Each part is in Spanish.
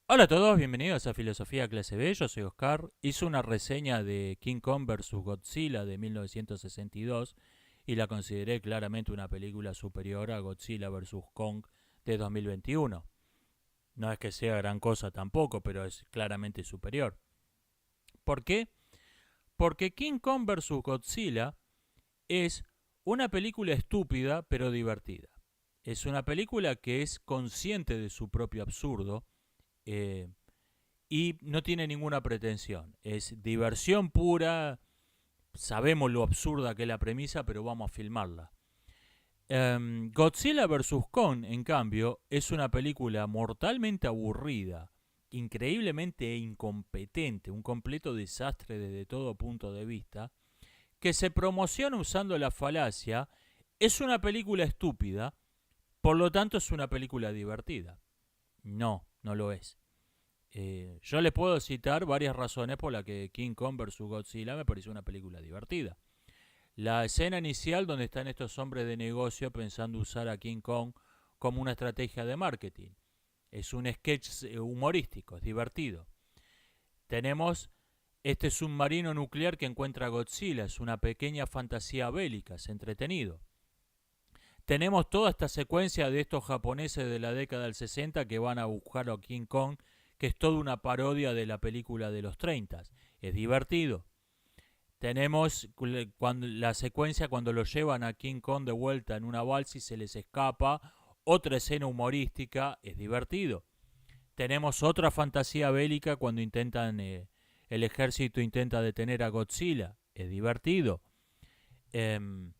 Hola a todos, bienvenidos a Filosofía Clase B, yo soy Oscar. Hice una reseña de King Kong vs. Godzilla de 1962 y la consideré claramente una película superior a Godzilla vs. Kong de 2021. No es que sea gran cosa tampoco, pero es claramente superior. ¿Por qué? Porque King Kong vs. Godzilla es una película estúpida pero divertida. Es una película que es consciente de su propio absurdo, eh, y no tiene ninguna pretensión. Es diversión pura, sabemos lo absurda que es la premisa, pero vamos a filmarla. Godzilla vs. Kong, en cambio, es una película mortalmente aburrida, increíblemente incompetente, un completo desastre desde todo punto de vista, que se promociona usando la falacia, es una película estúpida, por lo tanto es una película divertida. No, no lo es. Yo les puedo citar varias razones por las que King Kong vs. Godzilla me pareció una película divertida. La escena inicial donde están estos hombres de negocio pensando usar a King Kong como una estrategia de marketing. Es un sketch humorístico, es divertido. Tenemos este submarino nuclear que encuentra a Godzilla, es una pequeña fantasía bélica, es entretenido. Tenemos toda esta secuencia de estos japoneses de la década del 60 que van a buscar a King Kong, que es toda una parodia de la película de los 30. Es divertido. Tenemos la secuencia cuando lo llevan a King Kong de vuelta en una balsa y se les escapa. Otra escena humorística, es divertido. Tenemos otra fantasía bélica cuando el ejército intenta detener a Godzilla, es divertido. Em,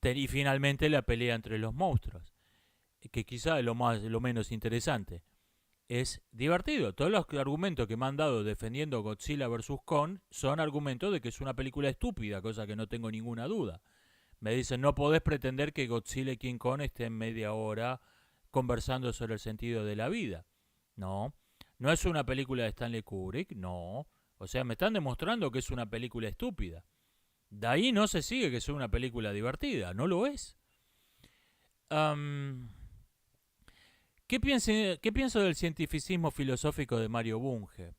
y finalmente la pelea entre los monstruos, que quizá es lo menos interesante. Es divertido. Todos los argumentos que me han dado defendiendo Godzilla vs. Kong son argumentos de que es una película estúpida, cosa que no tengo ninguna duda. Me dicen, no podés pretender que Godzilla y King Kong estén media hora conversando sobre el sentido de la vida. No. No es una película de Stanley Kubrick, no. O sea, me están demostrando que es una película estúpida. De ahí no se sigue que es una película divertida, no lo es. Um, ¿Qué pienso del cientificismo filosófico de Mario Bunge?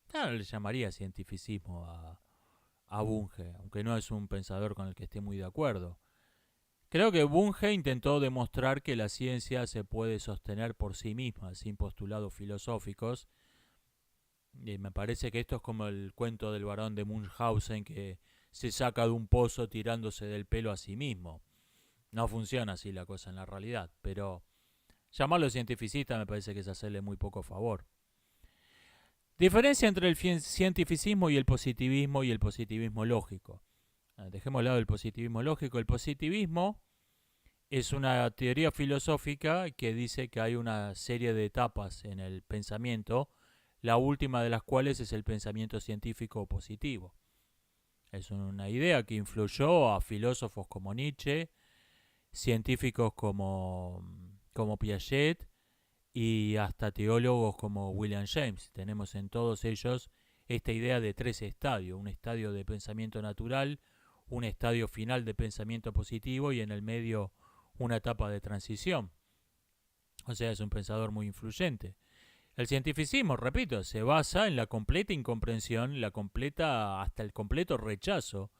Claro, le llamaría cientificismo a Bunge, aunque no es un pensador con el que esté muy de acuerdo. Creo que Bunge intentó demostrar que la ciencia se puede sostener por sí misma, sin postulados filosóficos, y me parece que esto es como el cuento del barón de Munchausen que se saca de un pozo tirándose del pelo a sí mismo. No funciona así la cosa en la realidad, pero llamarlo cientificista me parece que es hacerle muy poco favor. Diferencia entre el cientificismo y el positivismo lógico. Dejemos de lado el positivismo lógico. El positivismo es una teoría filosófica que dice que hay una serie de etapas en el pensamiento, la última de las cuales es el pensamiento científico positivo. Es una idea que influyó a filósofos como Nietzsche, científicos como Piaget y hasta teólogos como William James. Tenemos en todos ellos esta idea de tres estadios: un estadio de pensamiento natural, un estadio final de pensamiento positivo y en el medio una etapa de transición. O sea, es un pensador muy influyente. El cientificismo, repito, se basa en la completa incomprensión, hasta el completo rechazo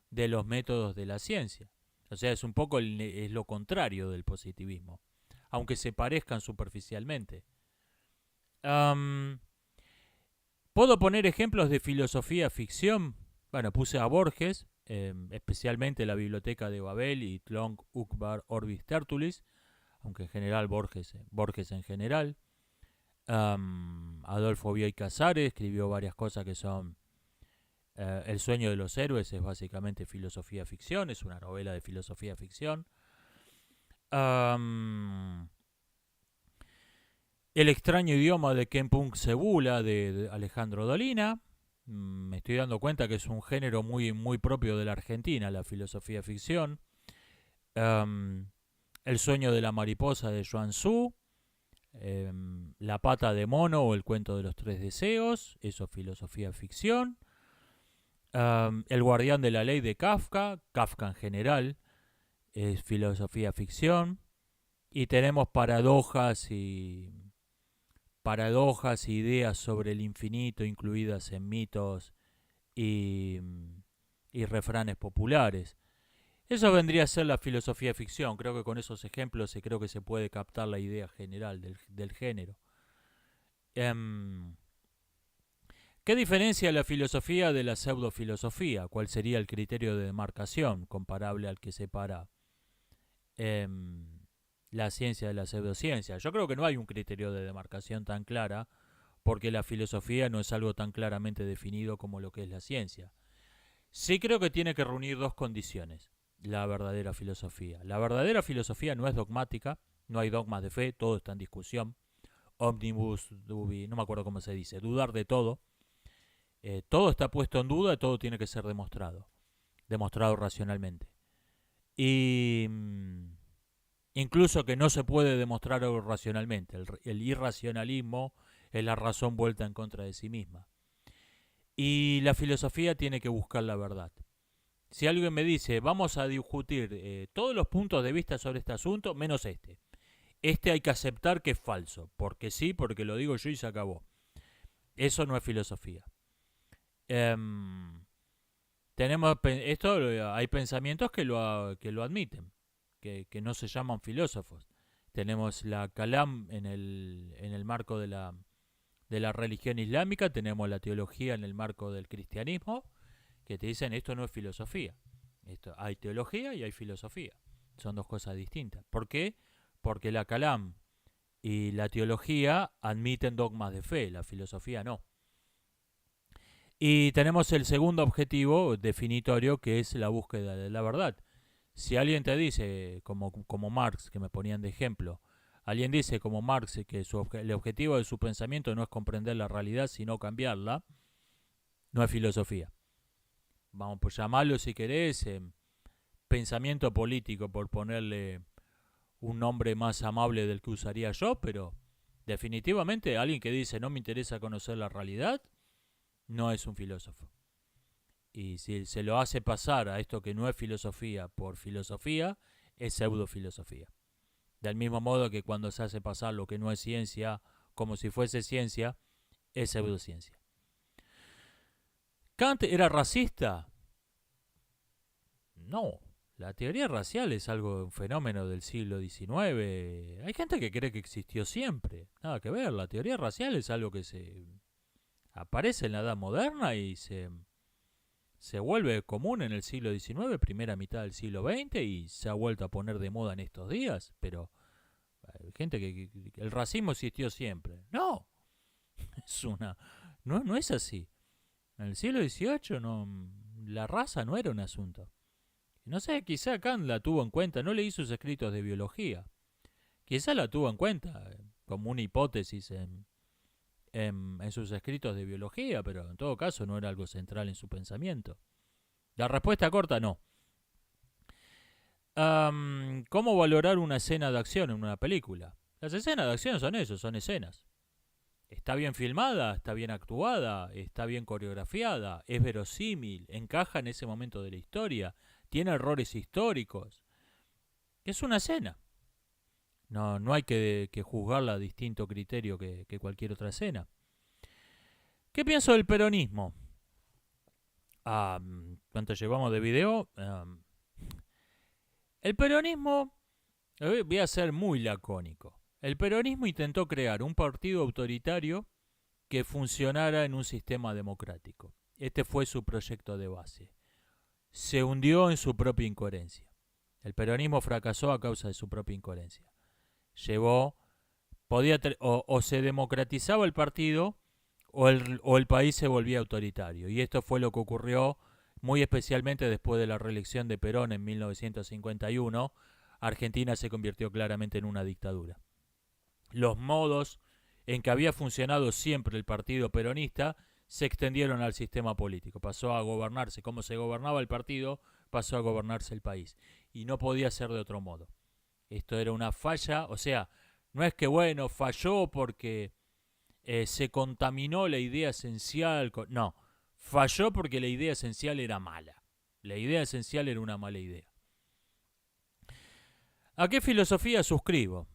de los métodos de la ciencia. O sea, es un poco es lo contrario del positivismo, aunque se parezcan superficialmente. Um, ¿Puedo poner ejemplos de filosofía ficción? Bueno, puse a Borges, especialmente la Biblioteca de Babel y Tlon Ukbar Orbis Tertulis, aunque en general Borges en general. Adolfo Bioy Casares escribió varias cosas que son El sueño de los héroes, es básicamente filosofía ficción, es una novela de filosofía ficción. Um, El extraño idioma de Kempung Cebula de Alejandro Dolina. Me estoy dando cuenta que es un género muy propio de la Argentina, la filosofía ficción. Um, El sueño de la mariposa de Joan Su. La pata de mono o el cuento de los tres deseos, eso es filosofía ficción. El guardián de la ley de Kafka, Kafka en general, es filosofía ficción. Y tenemos paradojas paradojas e ideas sobre el infinito incluidas en mitos y, y refranes populares. Eso vendría a ser la filosofía de ficción. Creo que con esos ejemplos creo que se puede captar la idea general del género. Em, ¿Qué diferencia la filosofía de la pseudofilosofía? ¿Cuál sería el criterio de demarcación comparable al que separa em, la ciencia de la pseudociencia? Yo creo que no hay un criterio de demarcación tan clara, porque la filosofía no es algo tan claramente definido como lo que es la ciencia. Sí creo que tiene que reunir dos condiciones, la verdadera filosofía. La verdadera filosofía no es dogmática, no hay dogmas de fe, todo está en discusión. Omnibus dubi, no me acuerdo cómo se dice, dudar de todo. Todo está puesto en duda, todo tiene que ser demostrado racionalmente. Y incluso que no se puede demostrar algo racionalmente. El irracionalismo es la razón vuelta en contra de sí misma. Y la filosofía tiene que buscar la verdad. Si alguien me dice, vamos a discutir todos los puntos de vista sobre este asunto, menos este. Este hay que aceptar que es falso, porque sí, porque lo digo yo y se acabó. Eso no es filosofía. Tenemos esto, hay pensamientos que lo admiten, que no se llaman filósofos. Tenemos la Kalam en el marco de la religión islámica, tenemos la teología en el marco del cristianismo, que te dicen esto no es filosofía. Hay teología y hay filosofía. Son dos cosas distintas. ¿Por qué? Porque la Kalam y la teología admiten dogmas de fe, la filosofía no. Y tenemos el segundo objetivo definitorio, que es la búsqueda de la verdad. Si alguien te dice, como Marx, que me ponían de ejemplo, alguien dice como Marx que el objetivo de su pensamiento no es comprender la realidad, sino cambiarla, no es filosofía. Vamos por llamarlo si querés, pensamiento político, por ponerle un nombre más amable del que usaría yo, pero definitivamente alguien que dice no me interesa conocer la realidad, no es un filósofo. Y si se lo hace pasar a esto que no es filosofía por filosofía, es pseudofilosofía. Del mismo modo que cuando se hace pasar lo que no es ciencia como si fuese ciencia, es pseudociencia. ¿Kant era racista? No. La teoría racial es un fenómeno del siglo XIX. Hay gente que cree que existió siempre. Nada que ver. La teoría racial es algo que se aparece en la Edad Moderna y se vuelve común en el siglo XIX, primera mitad del siglo XX, y se ha vuelto a poner de moda en estos días. Pero hay gente que el racismo existió siempre. No. No es así. En el siglo XVIII la raza no era un asunto. No sé, quizá Kant la tuvo en cuenta, no leí sus escritos de biología. Quizá la tuvo en cuenta como una hipótesis en sus escritos de biología, pero en todo caso no era algo central en su pensamiento. La respuesta corta, no. ¿Cómo valorar una escena de acción en una película? Las escenas de acción son eso, son escenas. Está bien filmada, está bien actuada, está bien coreografiada, es verosímil, encaja en ese momento de la historia, tiene errores históricos. Es una escena. No hay que juzgarla a distinto criterio que cualquier otra escena. ¿Qué pienso del peronismo? ¿Cuánto llevamos de video? El peronismo, voy a ser muy lacónico. El peronismo intentó crear un partido autoritario que funcionara en un sistema democrático. Este fue su proyecto de base. Se hundió en su propia incoherencia. El peronismo fracasó a causa de su propia incoherencia. O se democratizaba el partido o el país se volvía autoritario. Y esto fue lo que ocurrió muy especialmente después de la reelección de Perón en 1951. Argentina se convirtió claramente en una dictadura. Los modos en que había funcionado siempre el partido peronista se extendieron al sistema político. Pasó a gobernarse como se gobernaba el partido, pasó a gobernarse el país. Y no podía ser de otro modo. Esto era una falla, o sea, no es que bueno, falló porque se contaminó la idea esencial. No, falló porque la idea esencial era mala. La idea esencial era una mala idea. ¿A qué filosofía suscribo?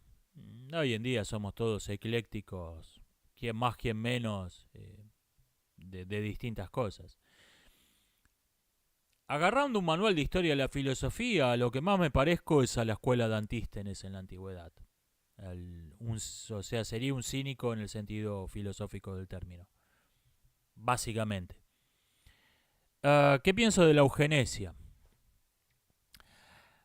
Hoy en día somos todos eclécticos quien más, quien menos, de distintas cosas. Agarrando un manual de historia de la filosofía, lo que más me parezco es a la escuela de Antístenes en la antigüedad. O sea, sería un cínico en el sentido filosófico del término, básicamente. ¿Qué pienso de la eugenesia?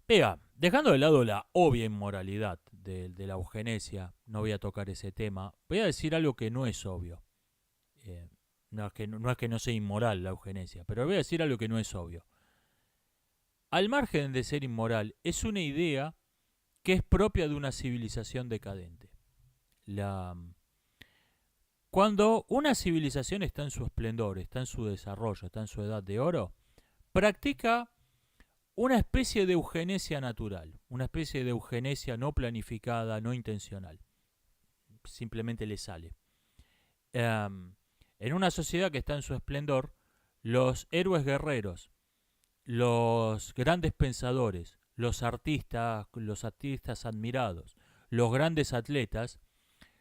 Vea, dejando de lado la obvia inmoralidad de la eugenesia, no voy a tocar ese tema, voy a decir algo que no es obvio. No es que no sea inmoral la eugenesia, pero voy a decir algo que no es obvio. Al margen de ser inmoral, es una idea que es propia de una civilización decadente. Cuando una civilización está en su esplendor, está en su desarrollo, está en su edad de oro, practica una especie de eugenesia natural, una especie de eugenesia no planificada, no intencional. Simplemente le sale. En una sociedad que está en su esplendor, los héroes guerreros, los grandes pensadores, los artistas admirados, los grandes atletas,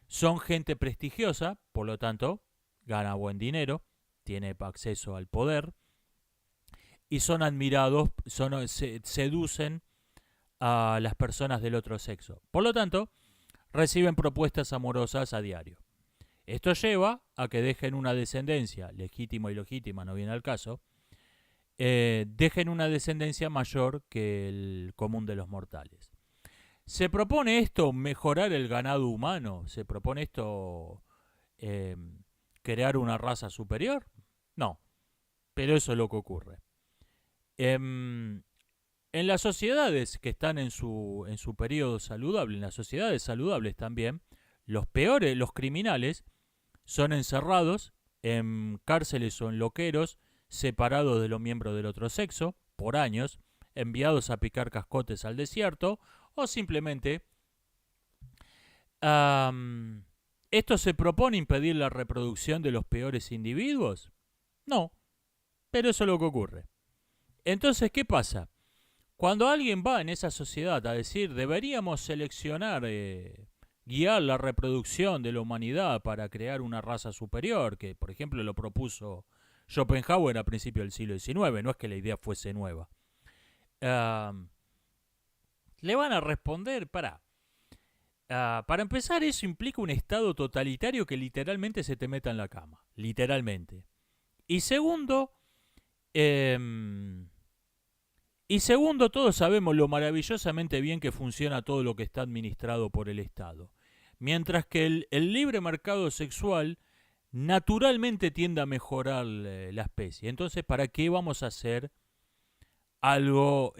son gente prestigiosa, por lo tanto, gana buen dinero, tiene acceso al poder, y son admirados, seducen a las personas del otro sexo. Por lo tanto, reciben propuestas amorosas a diario. Esto lleva a que dejen una descendencia, legítima o ilegítima, no viene al caso, dejen una descendencia mayor que el común de los mortales. ¿Se propone esto mejorar el ganado humano? ¿Se propone esto crear una raza superior? No, pero eso es lo que ocurre. En las sociedades que están en su periodo saludable, en las sociedades saludables también, los peores, los criminales, son encerrados en cárceles o en loqueros, separados de los miembros del otro sexo, por años, enviados a picar cascotes al desierto, o simplemente ¿esto se propone impedir la reproducción de los peores individuos? No, pero eso es lo que ocurre. Entonces, ¿qué pasa? Cuando alguien va en esa sociedad a decir deberíamos seleccionar, guiar la reproducción de la humanidad para crear una raza superior, que por ejemplo lo propuso Schopenhauer a principios del siglo XIX, no es que la idea fuese nueva, le van a responder, para empezar, eso implica un estado totalitario que literalmente se te meta en la cama, literalmente. Y segundo, todos sabemos lo maravillosamente bien que funciona todo lo que está administrado por el Estado. Mientras que el libre mercado sexual naturalmente tiende a mejorar la especie. Entonces, ¿para qué vamos a hacer algo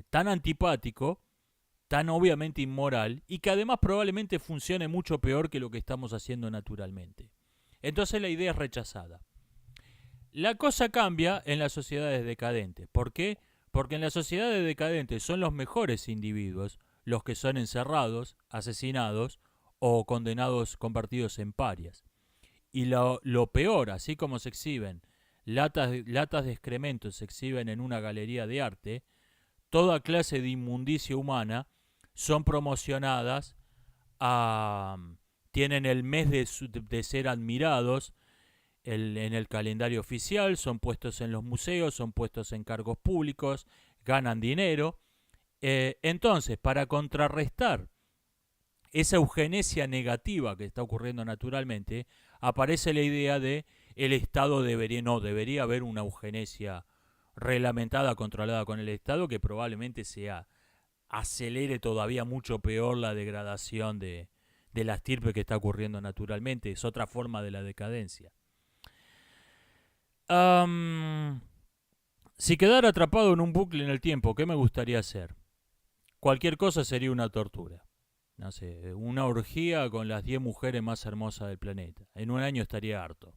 tan antipático, tan obviamente inmoral, y que además probablemente funcione mucho peor que lo que estamos haciendo naturalmente? Entonces la idea es rechazada. La cosa cambia en las sociedades decadentes. ¿Por qué? Porque en las sociedades decadentes son los mejores individuos los que son encerrados, asesinados o condenados, convertidos en parias. Y lo peor, así como se exhiben latas de excrementos, se exhiben en una galería de arte, toda clase de inmundicia humana son promocionadas, tienen el mes de ser admirados en el calendario oficial, son puestos en los museos, son puestos en cargos públicos, ganan dinero. Entonces, para contrarrestar esa eugenesia negativa que está ocurriendo naturalmente, aparece la idea de el Estado debería haber una eugenesia reglamentada, controlada con el Estado, que probablemente acelere todavía mucho peor la degradación de la estirpe que está ocurriendo naturalmente. Es otra forma de la decadencia. Si quedara atrapado en un bucle en el tiempo, ¿qué me gustaría hacer? Cualquier cosa sería una tortura. No sé, una orgía con las 10 mujeres más hermosas del planeta. En un año estaría harto.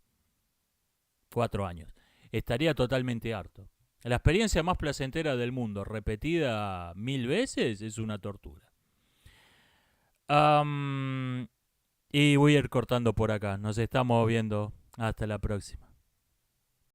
4 años. Estaría totalmente harto. La experiencia más placentera del mundo, repetida 1000 veces, es una tortura. Y voy a ir cortando por acá. Nos estamos viendo. Hasta la próxima.